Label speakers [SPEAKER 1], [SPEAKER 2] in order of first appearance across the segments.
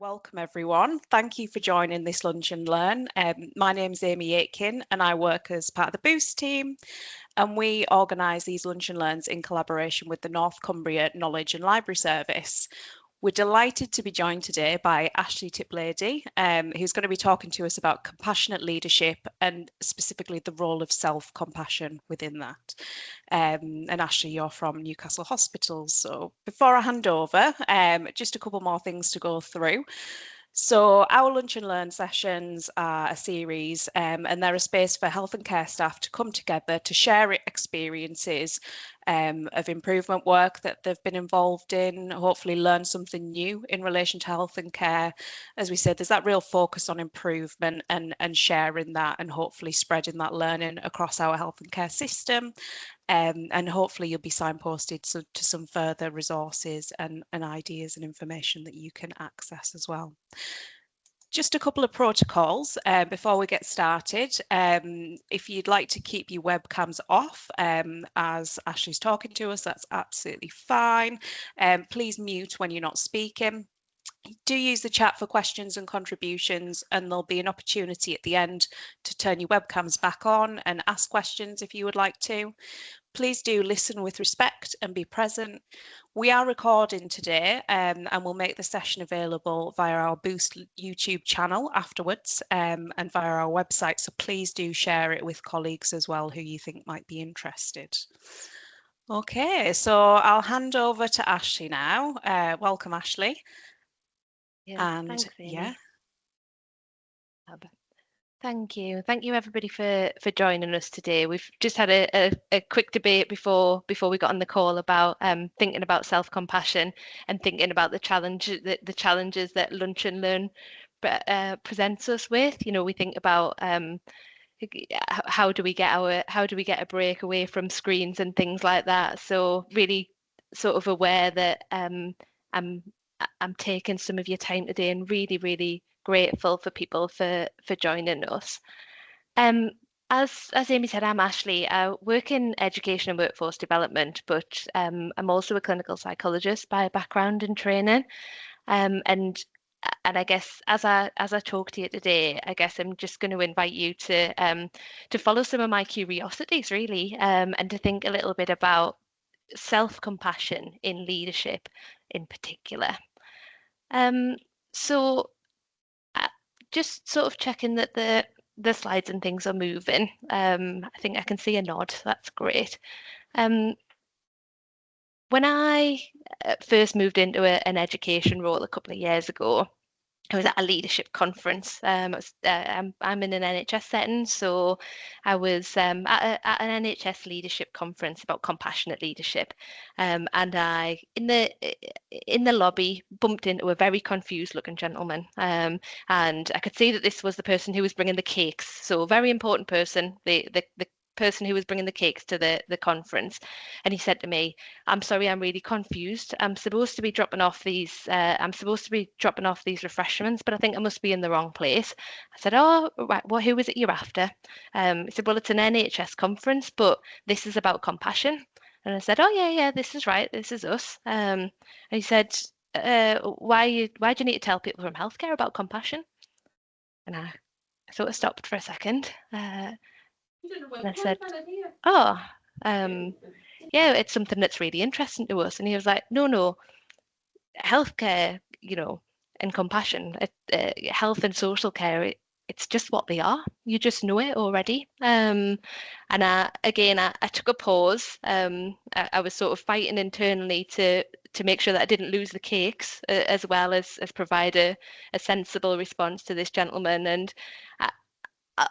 [SPEAKER 1] Welcome everyone. Thank you for joining this Lunch and Learn. My name's Amy Aitken and I work as part of the Boost team, and we organise these Lunch and Learns in collaboration with the North Cumbria Knowledge and Library Service. We're delighted to be joined today by Ashley Tiplady, who's going to be talking to us about compassionate leadership and specifically the role of self-compassion within that. And Ashley, you're from Newcastle Hospitals. So before I hand over, just a couple more things to go through. So our Lunch and Learn sessions are a series and they're a space for health and care staff to come together to share experiences of improvement work that they've been involved in, hopefully learn something new in relation to health and care. As we said, there's that real focus on improvement and sharing that and hopefully spreading that learning across our health and care system. And hopefully you'll be signposted to some further resources and ideas and information that you can access as well. Just a couple of protocols before we get started. If you'd like to keep your webcams off as Ashley's talking to us, that's absolutely fine. Please mute when you're not speaking. Do use the chat for questions and contributions, and there'll be an opportunity at the end to turn your webcams back on and ask questions if you would like to. Please do listen with respect and be present. We are recording today and we'll make the session available via our Boost YouTube channel afterwards and via our website. So please do share it with colleagues as well who you think might be interested. Okay, so I'll hand over to Ashley now. Welcome, Ashley.
[SPEAKER 2] Yeah, thanks, Amy. Thank you everybody for joining us today. We've just had a quick debate before we got on the call about thinking about self-compassion and thinking about the challenges that Lunch and Learn presents us with. You know, we think about how do we get a break away from screens and things like that. So really sort of aware that I'm taking some of your time today and really grateful for people for joining us. As Amy said, I'm Ashley. I work in education and workforce development, but I'm also a clinical psychologist by background and training. And I guess as I talk to you today, I guess I'm just going to invite you to follow some of my curiosities really, and to think a little bit about self-compassion in leadership in particular. So just sort of checking that the slides and things are moving. I think I can see a nod. That's great. When I first moved into an education role a couple of years ago, I was at a leadership conference. I'm in an NHS setting, so I was at an NHS leadership conference about compassionate leadership, and I in the lobby bumped into a very confused looking gentleman, and I could see that this was the person who was bringing the cakes. So a very important person, the person who was bringing the cakes to the conference, and he said to me, "I'm sorry, I'm really confused. I'm supposed to be dropping off these refreshments, but I think I must be in the wrong place." I said, "Oh, right. Well, who is it you're after?" He said, "Well, it's an NHS conference, but this is about compassion." And I said, "Oh, yeah, this is right. This is us." And he said, why do you need to tell people from healthcare about compassion?" And I sort of stopped for a second. And I said, "Oh, yeah, it's something that's really interesting to us." And he was like, "No, healthcare, you know, and compassion, health and social care, it's just what they are. You just know it already." And I took a pause. I was sort of fighting internally to make sure that I didn't lose the cakes, as well as provide a sensible response to this gentleman. And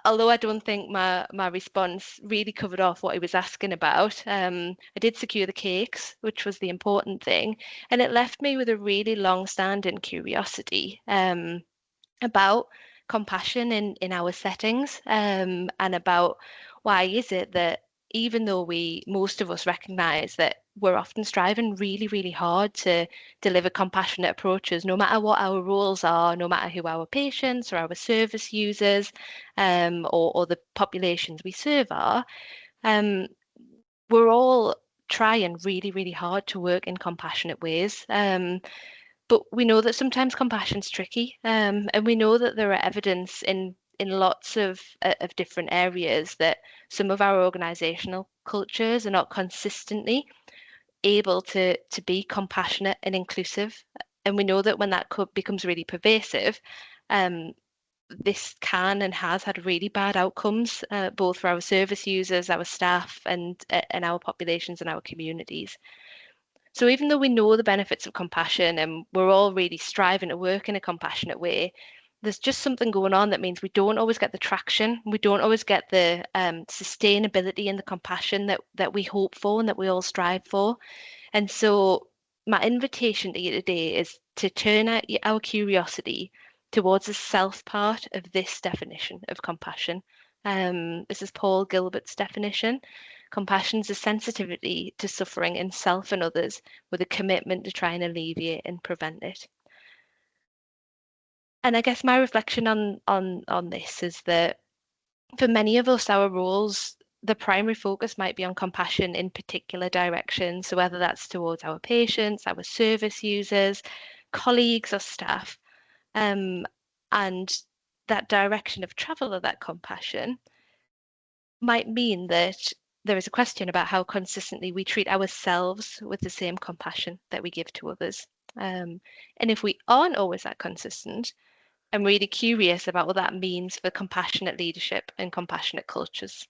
[SPEAKER 2] although I don't think my response really covered off what he was asking about, I did secure the cakes, which was the important thing. And it left me with a really long-standing curiosity about compassion in our settings, and about why is it that even though most of us recognise that we're often striving really hard to deliver compassionate approaches, no matter what our roles are, no matter who our patients or our service users or the populations we serve are, we're all trying really hard to work in compassionate ways. But But we know that sometimes compassion's tricky, and we know that there are evidence in lots of different areas that some of our organisational cultures are not consistently able to be compassionate and inclusive. And we know that when that becomes really pervasive, um, this can and has had really bad outcomes, both for our service users, our staff, and our populations and our communities. So even though we know the benefits of compassion and we're all really striving to work in a compassionate way, there's just something going on that means we don't always get the traction, we don't always get the sustainability and the compassion that we hope for and that we all strive for. And so my invitation to you today is to turn our curiosity towards the self part of this definition of compassion. This is Paul Gilbert's definition. Compassion is a sensitivity to suffering in self and others with a commitment to try and alleviate and prevent it. And I guess my reflection on this is that for many of us, our roles, the primary focus might be on compassion in particular directions. So whether that's towards our patients, our service users, colleagues, or staff, and that direction of travel of that compassion might mean that there is a question about how consistently we treat ourselves with the same compassion that we give to others. And if we aren't always that consistent, I'm really curious about what that means for compassionate leadership and compassionate cultures.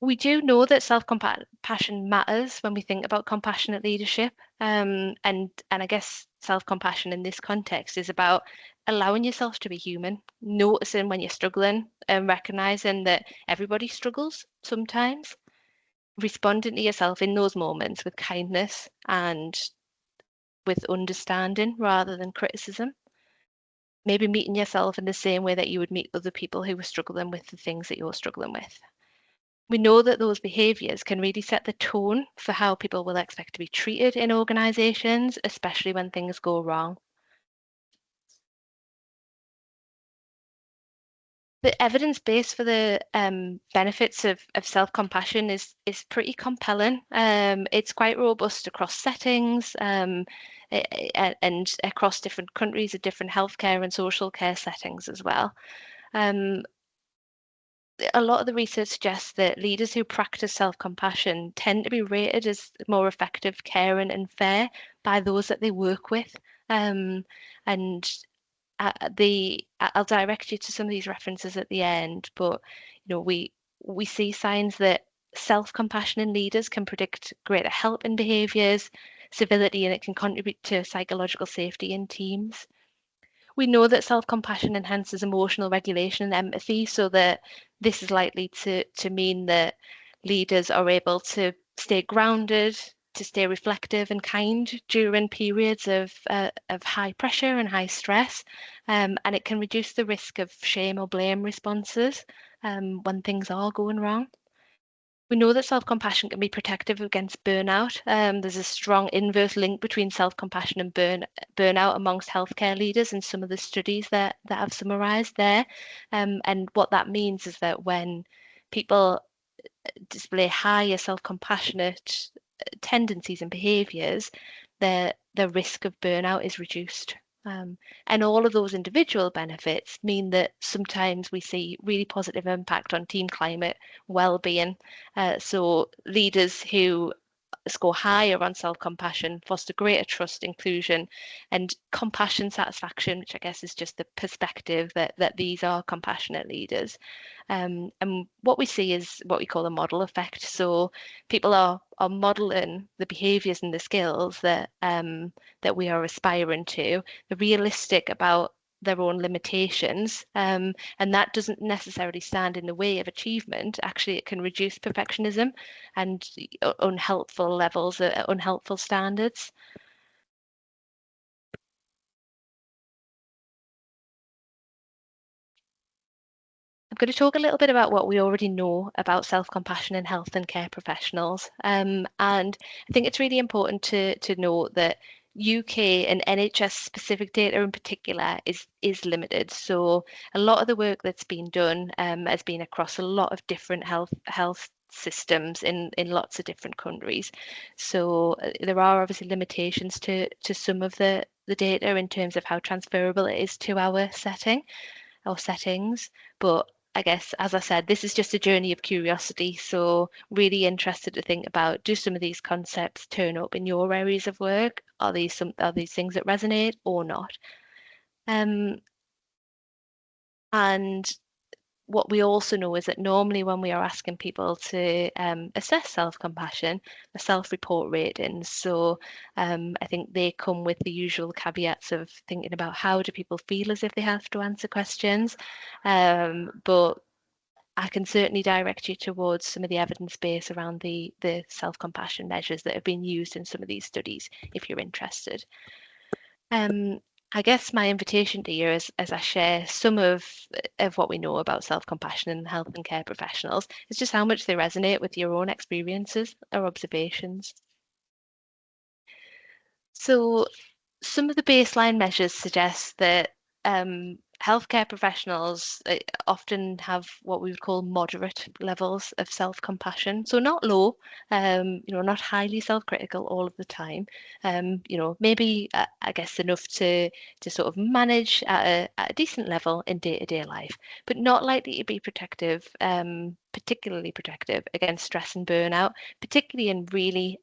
[SPEAKER 2] We do know that self-compassion matters when we think about compassionate leadership. And I guess self-compassion in this context is about allowing yourself to be human, noticing when you're struggling and recognizing that everybody struggles sometimes, responding to yourself in those moments with kindness and with understanding rather than criticism. Maybe meeting yourself in the same way that you would meet other people who were struggling with the things that you're struggling with. We know that those behaviours can really set the tone for how people will expect to be treated in organisations, especially when things go wrong. The evidence base for the benefits of self-compassion is pretty compelling. It's quite robust across settings and across different countries of different healthcare and social care settings as well. A lot of the research suggests that leaders who practice self-compassion tend to be rated as more effective, caring, and fair by those that they work with. And I'll direct you to some of these references at the end, but we see signs that self-compassion in leaders can predict greater help in behaviours, civility, and it can contribute to psychological safety in teams. We know that self-compassion enhances emotional regulation and empathy, so that this is likely to mean that leaders are able to stay grounded, to stay reflective and kind during periods of high pressure and high stress, and it can reduce the risk of shame or blame responses when things are going wrong. We know that self-compassion can be protective against burnout. There's a strong inverse link between self-compassion and burnout amongst healthcare leaders in some of the studies that I've summarised there. And what that means is that when people display higher self-compassionate tendencies and behaviours, the risk of burnout is reduced. And all of those individual benefits mean that sometimes we see really positive impact on team climate, well-being. So leaders who score higher on self-compassion foster greater trust, inclusion, and compassion satisfaction, which I guess is just the perspective that these are compassionate leaders. And what we see is what we call a model effect. So people are modeling the behaviors and the skills that we are aspiring to. They're realistic about their own limitations, and that doesn't necessarily stand in the way of achievement. Actually, it can reduce perfectionism and unhelpful levels, unhelpful standards. I'm going to talk a little bit about what we already know about self-compassion in health and care professionals. And I think it's really important to note that UK and NHS specific data in particular is limited. So a lot of the work that's been done has been across a lot of different health systems in lots of different countries. So there are obviously limitations to some of the data in terms of how transferable it is to our setting or settings. But I guess, as I said, this is just a journey of curiosity. So really interested to think about, do some of these concepts turn up in your areas of work? Are these things that resonate or not? And what we also know is that normally when we are asking people to assess self-compassion, the self-report ratings, so I think they come with the usual caveats of thinking about how do people feel as if they have to answer questions, but I can certainly direct you towards some of the evidence base around the self-compassion measures that have been used in some of these studies if you're interested. I guess my invitation to you as I share some of what we know about self-compassion in health and care professionals is just how much they resonate with your own experiences or observations. So some of the baseline measures suggest that healthcare professionals often have what we would call moderate levels of self-compassion. So not low, not highly self-critical all of the time. Maybe I guess enough to sort of manage at a decent level in day-to-day life, but not likely to be protective, particularly protective against stress and burnout, particularly in really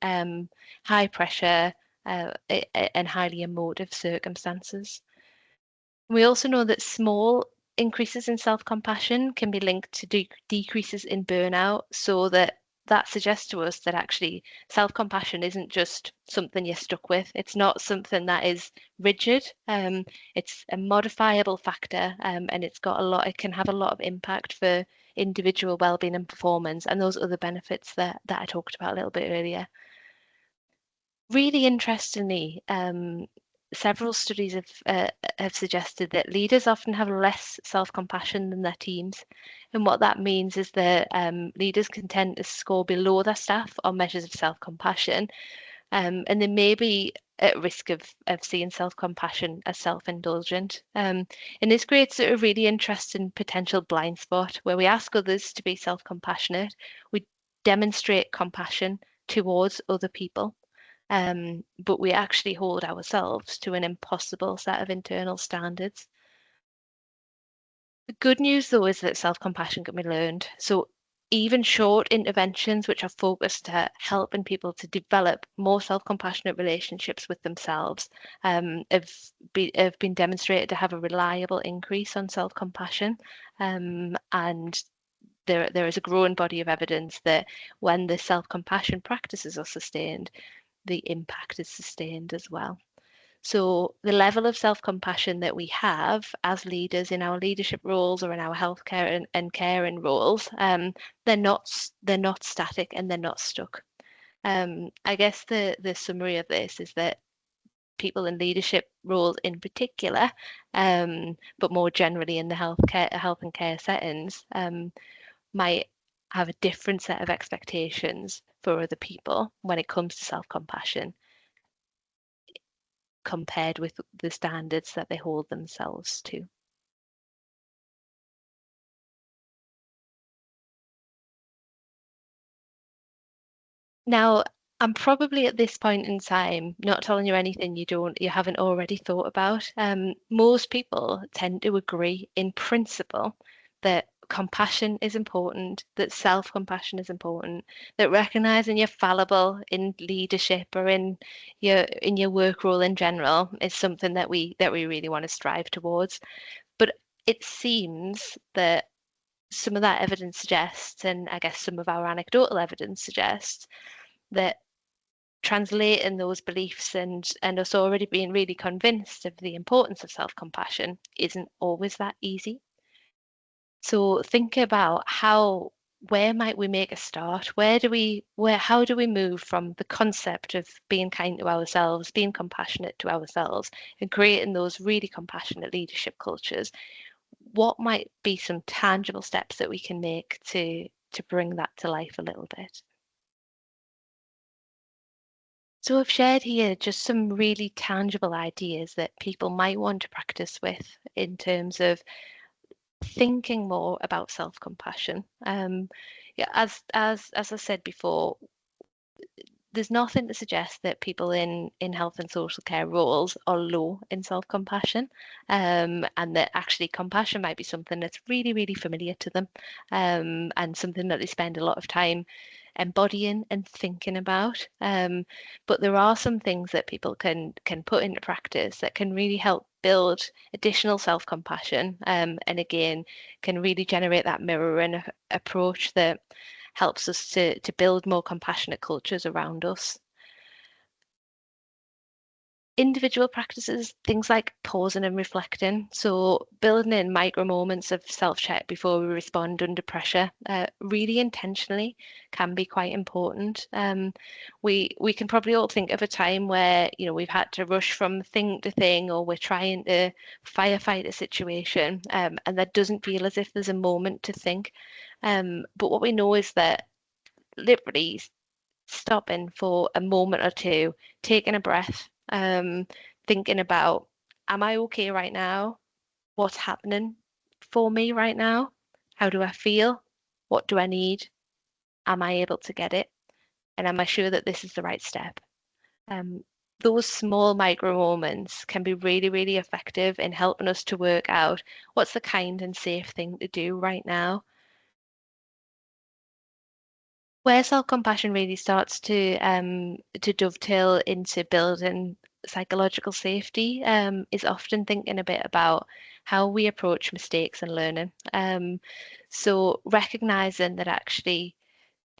[SPEAKER 2] high pressure and highly emotive circumstances. We also know that small increases in self-compassion can be linked to decreases in burnout, so that suggests to us that actually self-compassion isn't just something you're stuck with. It's not something that is rigid. It's a modifiable factor, and it can have a lot of impact for individual well-being and performance, and those other benefits that I talked about a little bit earlier. Really interestingly, several studies have suggested that leaders often have less self-compassion than their teams. And what that means is that leaders can tend to score below their staff on measures of self-compassion, and they may be at risk of seeing self-compassion as self-indulgent. And this creates a really interesting potential blind spot where we ask others to be self-compassionate, we demonstrate compassion towards other people, but we actually hold ourselves to an impossible set of internal standards. The good news, though, is that self-compassion can be learned. So even short interventions which are focused at helping people to develop more self-compassionate relationships with themselves have been demonstrated to have a reliable increase on self-compassion. And there is a growing body of evidence that when the self-compassion practices are sustained, the impact is sustained as well. So the level of self-compassion that we have as leaders in our leadership roles or in our healthcare and caring roles, they're not static and they're not stuck. I guess the summary of this is that people in leadership roles in particular, but more generally in the health and care settings, might have a different set of expectations for other people when it comes to self-compassion compared with the standards that they hold themselves to. Now, I'm probably at this point in time not telling you anything you haven't already thought about. Most people tend to agree in principle that compassion is important, that self-compassion is important, that recognizing you're fallible in leadership or in your work role in general is something that we really want to strive towards. But it seems that some of that evidence suggests, and I guess some of our anecdotal evidence suggests, that translating those beliefs and us already being really convinced of the importance of self-compassion isn't always that easy. So think about where might we make a start? How do we move from the concept of being kind to ourselves, being compassionate to ourselves, and creating those really compassionate leadership cultures? What might be some tangible steps that we can make to bring that to life a little bit? So I've shared here just some really tangible ideas that people might want to practice with in terms of thinking more about self-compassion. Yeah, as I said before, there's nothing to suggest that people in health and social care roles are low in self-compassion, and that actually compassion might be something that's really, really familiar to them, and something that they spend a lot of time embodying and thinking about. But there are some things that people can put into practice that can really help build additional self-compassion, and again, can really generate that mirroring approach that helps us to build more compassionate cultures around us. Individual practices, things like pausing and reflecting. So building in micro moments of self-check before we respond under pressure, really intentionally, can be quite important. We can probably all think of a time where, you know, we've had to rush from thing to thing, or we're trying to firefight a situation, and that doesn't feel as if there's a moment to think. But what we know is that literally stopping for a moment or two, taking a breath, thinking about, am I okay right now? What's happening for me right now? How do I feel? What do I need? Am I able to get it? And am I sure that this is the right step? Um, those small micro moments can be really, really effective in helping us to work out what's the kind and safe thing to do right now. Where self-compassion really starts to dovetail into building psychological safety, is often thinking a bit about how we approach mistakes and learning. So recognizing that actually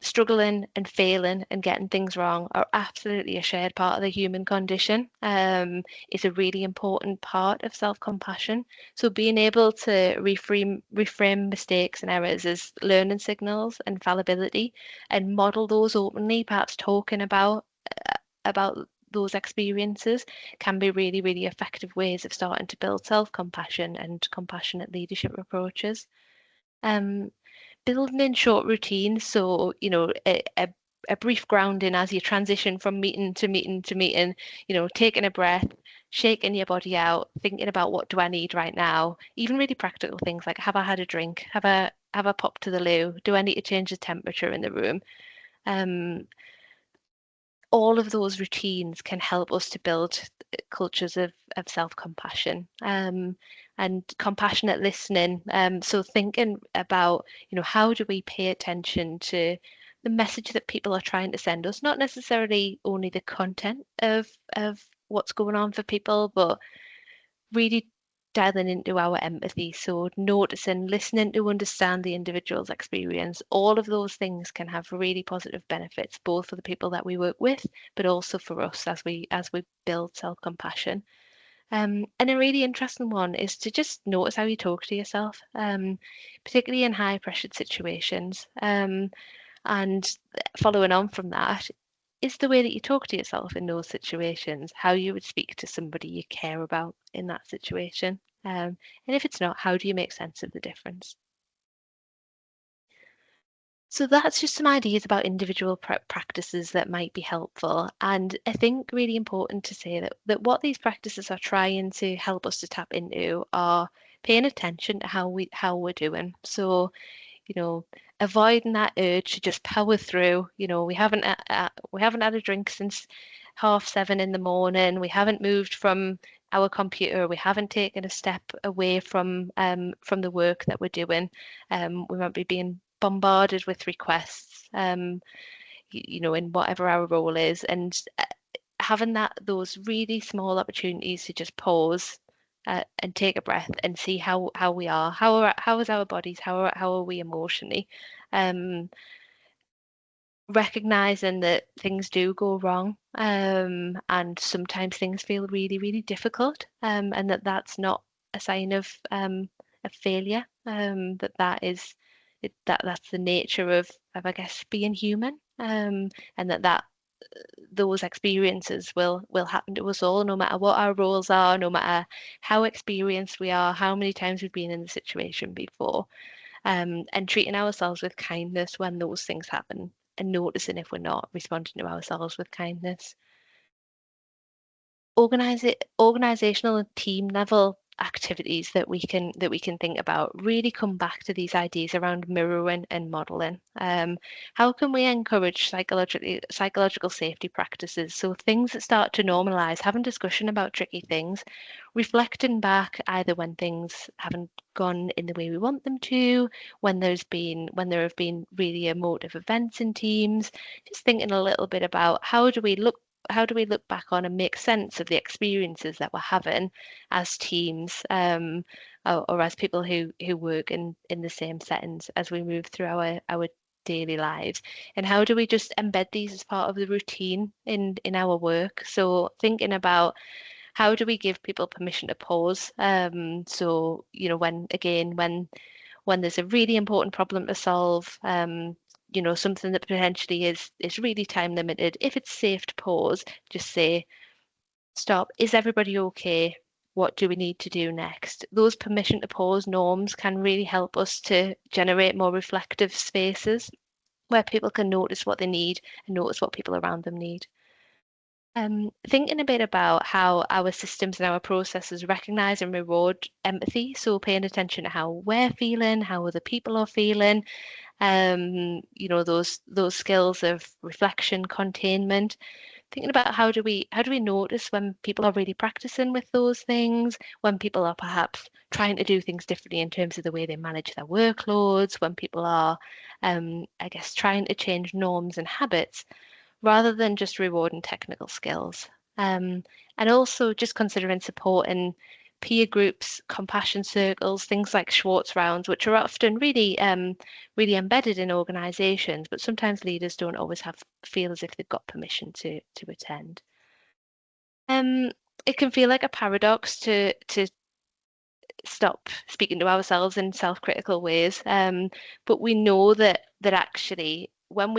[SPEAKER 2] struggling and failing and getting things wrong are absolutely a shared part of the human condition, is a really important part of self-compassion. So being able to reframe mistakes and errors as learning signals and fallibility, and model those openly, perhaps talking about those experiences, can be really, really effective ways of starting to build self-compassion and compassionate leadership approaches. Um, Building in short routines, so a brief grounding as you transition from meeting to meeting to meeting, taking a breath, shaking your body out, thinking about what do I need right now. Even really practical things like, have I had a drink? Have I popped to the loo? Do I need to change the temperature in the room? Um, all of those routines can help us to build cultures of self-compassion, and compassionate listening. So thinking about, how do we pay attention to the message that people are trying to send us, not necessarily only the content of what's going on for people, but really dialing into our empathy. So noticing, listening to understand the individual's experience, all of those things can have really positive benefits, both for the people that we work with, but also for us as we build self-compassion. And a really interesting one is to just notice how you talk to yourself, particularly in high pressured situations. And following on from that, is the way that you talk to yourself in those situations how you would speak to somebody you care about in that situation? And if it's not, how do you make sense of the difference? So that's just some ideas about individual practices that might be helpful. And I think really important to say that what these practices are trying to help us to tap into are paying attention to how we're doing. So, avoiding that urge to just power through. We haven't had a drink since 7:30 in the morning. We haven't moved from our computer. We haven't taken a step away from the work that we're doing. We might be being bombarded with requests, in whatever our role is, and having those really small opportunities to just pause, and take a breath and see how we are, how is our bodies, how are we emotionally, um, recognizing that things do go wrong, and sometimes things feel really, really difficult, and that's not a sign of failure, that's the nature of I guess being human, and that those experiences will happen to us all, no matter what our roles are, no matter how experienced we are, how many times we've been in the situation before, and treating ourselves with kindness when those things happen, and noticing if we're not responding to ourselves with kindness. Organizational and team level activities that we can think about really come back to these ideas around mirroring and modeling. How can we encourage psychological safety practices, so things that start to normalize having discussion about tricky things, reflecting back either when things haven't gone in the way we want them to, when there have been really emotive events in teams, just thinking a little bit about how do we look back on and make sense of the experiences that we're having as teams, or as people who work in the same settings as we move through our daily lives, and how do we just embed these as part of the routine in our work? So thinking about how do we give people permission to pause, so when there's a really important problem to solve, something that potentially is really time limited, if it's safe to pause, just say, stop, is everybody okay? What do we need to do next? Those permission to pause norms can really help us to generate more reflective spaces where people can notice what they need and notice what people around them need. Thinking a bit about how our systems and our processes recognize and reward empathy. So paying attention to how we're feeling, how other people are feeling, those skills of reflection, containment, thinking about how do we notice when people are really practicing with those things, when people are perhaps trying to do things differently in terms of the way they manage their workloads, when people are, I guess, trying to change norms and habits rather than just rewarding technical skills. Um, and also just considering supporting peer groups, compassion circles, things like Schwartz rounds, which are often really embedded in organisations, but sometimes leaders don't always feel as if they've got permission to attend. Um, it can feel like a paradox to stop speaking to ourselves in self-critical ways, but we know that actually when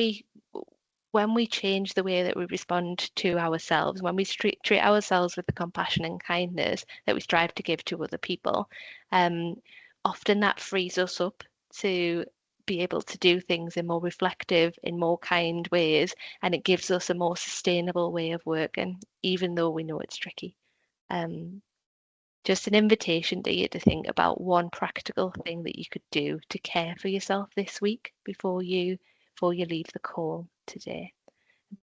[SPEAKER 2] we change the way that we respond to ourselves, when we treat ourselves with the compassion and kindness that we strive to give to other people, um, often that frees us up to be able to do things in more reflective, in more kind ways, and it gives us a more sustainable way of working, even though we know it's tricky. Um, just an invitation to you to think about one practical thing that you could do to care for yourself this week before you leave the call today.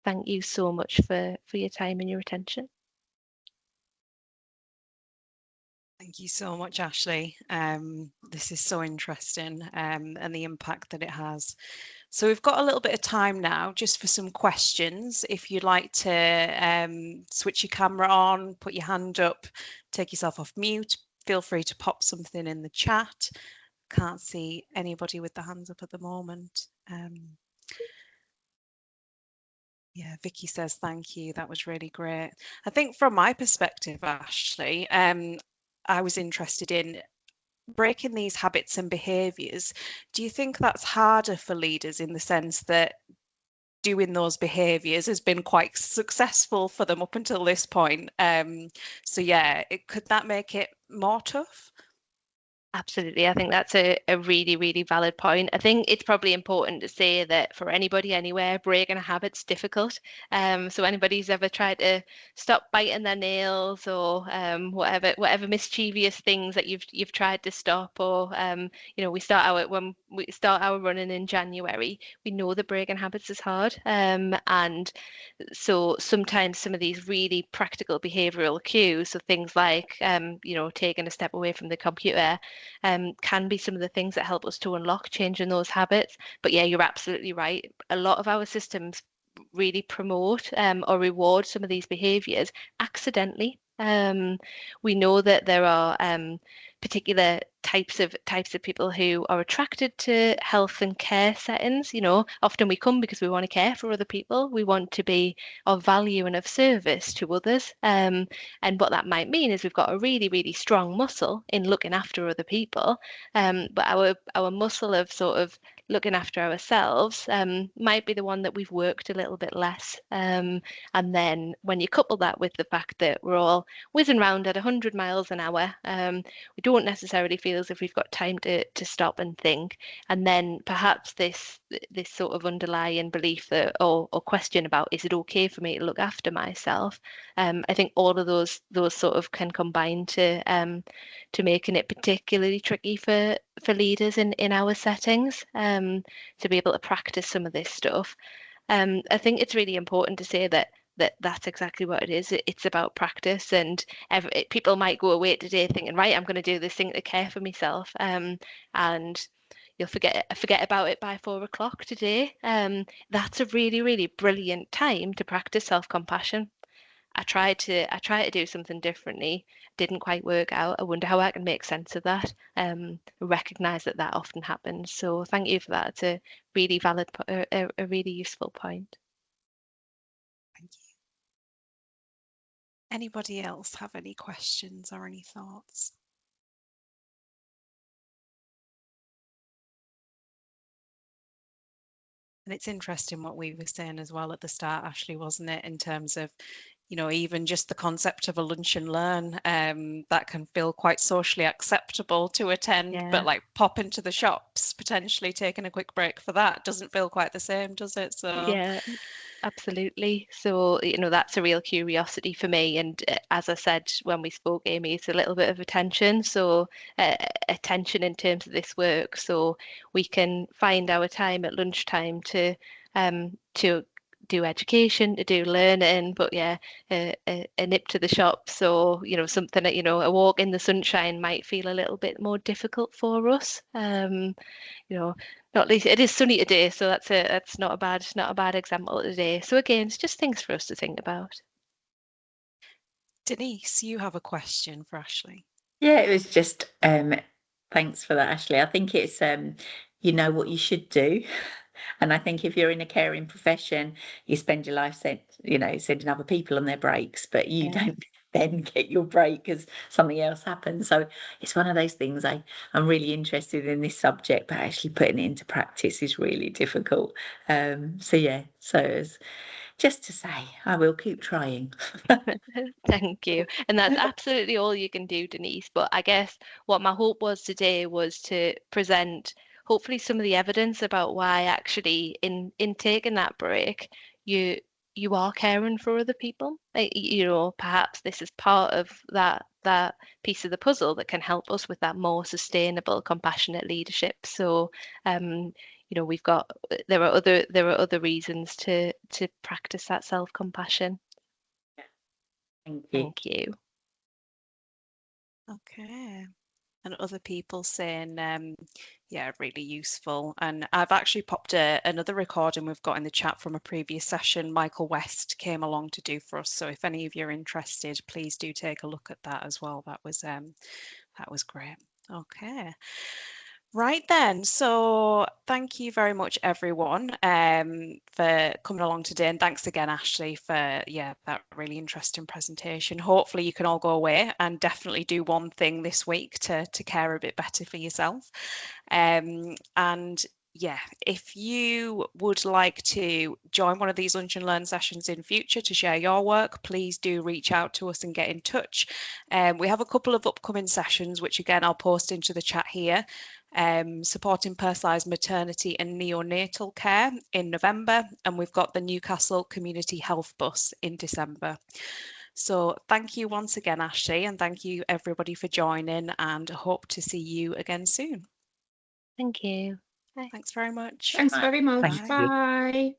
[SPEAKER 2] Thank you so much for your time and your attention.
[SPEAKER 1] Thank you so much, Ashley. This is so interesting, and the impact that it has. So we've got a little bit of time now just for some questions. If you'd like to switch your camera on, put your hand up, take yourself off mute, feel free to pop something in the chat. Can't see anybody with their hands up at the moment. Yeah, Vicky says thank you. That was really great. I think from my perspective, Ashley, I was interested in breaking these habits and behaviours. Do you think that's harder for leaders in the sense that doing those behaviours has been quite successful for them up until this point? So yeah, could that make it more tough?
[SPEAKER 2] Absolutely. I think that's a really, really valid point. I think it's probably important to say that for anybody anywhere, breaking a habit's difficult. So anybody's ever tried to stop biting their nails or whatever mischievous things that you've tried to stop, or when we start our running in January, we know that breaking habits is hard. And so sometimes some of these really practical behavioral cues, so things like taking a step away from the computer, can be some of the things that help us to unlock changing those habits. But yeah, you're absolutely right. A lot of our systems really promote or reward some of these behaviors accidentally. We know that there are particular types of people who are attracted to health and care settings. Often we come because we want to care for other people. We want to be of value and of service to others. And what that might mean is we've got a really, really strong muscle in looking after other people. But our muscle of sort of looking after ourselves might be the one that we've worked a little bit less. And then when you couple that with the fact that we're all whizzing around at 100 miles an hour, we don't necessarily feel as if we've got time to stop and think. And then perhaps this sort of underlying belief that or question about, is it okay for me to look after myself? I think all of those sort of can combine to making it particularly tricky for leaders in our settings, to be able to practice some of this stuff. I think it's really important to say that's exactly what it is. It's about practice, and people might go away today thinking, right, I'm going to do this thing to care for myself, and you'll forget about it by 4 o'clock today. That's a really, really brilliant time to practice self-compassion. I tried to do something differently, didn't quite work out. I wonder how I can make sense of that. Recognize that often happens. So thank you for that. It's a really valid, a really useful point.
[SPEAKER 1] Thank you. Anybody else have any questions or any thoughts? And it's interesting what we were saying as well at the start, Ashley, wasn't it? In terms of, even just the concept of a lunch and learn, that can feel quite socially acceptable to attend, but like pop into the shops, potentially taking a quick break for that doesn't feel quite the same, does it? So
[SPEAKER 2] Yeah, absolutely. So, that's a real curiosity for me. And as I said when we spoke, Amy, it's a little bit of attention. So, attention in terms of this work. So we can find our time at lunchtime to do education, to do learning, but yeah, a nip to the shop. So, something that, a walk in the sunshine might feel a little bit more difficult for us. Not least it is sunny today, so that's not a bad example today. So again, it's just things for us to think about.
[SPEAKER 1] Denise, you have a question for Ashley.
[SPEAKER 3] Yeah, it was just thanks for that, Ashley. I think it's you know what you should do. And I think if you're in a caring profession, you spend your life sending other people on their breaks, but you don't then get your break because something else happens. So it's one of those things I'm really interested in this subject, but actually putting it into practice is really difficult. So it's just to say I will keep trying.
[SPEAKER 2] Thank you. And that's absolutely all you can do, Denise. But I guess what my hope was today was to present hopefully some of the evidence about why actually in taking that break, you are caring for other people. Perhaps this is part of that piece of the puzzle that can help us with that more sustainable, compassionate leadership. So we've got there are other reasons to practice that self-compassion.
[SPEAKER 3] Thank you.
[SPEAKER 2] Thank you.
[SPEAKER 1] Okay. And other people saying, really useful. And I've actually popped another recording we've got in the chat from a previous session Michael West came along to do for us. So if any of you are interested, please do take a look at that as well. That was great. Okay. Right then, so thank you very much everyone for coming along today, and thanks again Ashley for that really interesting presentation. Hopefully you can all go away and definitely do one thing this week to care a bit better for yourself. And if you would like to join one of these lunch and learn sessions in future to share your work, please do reach out to us and get in touch. We have a couple of upcoming sessions, which again I'll post into the chat here. Supporting personalised maternity and neonatal care in November, and we've got the Newcastle Community Health Bus in December. So thank you once again, Ashley, and thank you everybody for joining, and hope to see you again soon.
[SPEAKER 2] Thank you.
[SPEAKER 1] Thanks very much.
[SPEAKER 4] Thanks very much.
[SPEAKER 3] Thank you.
[SPEAKER 4] Bye.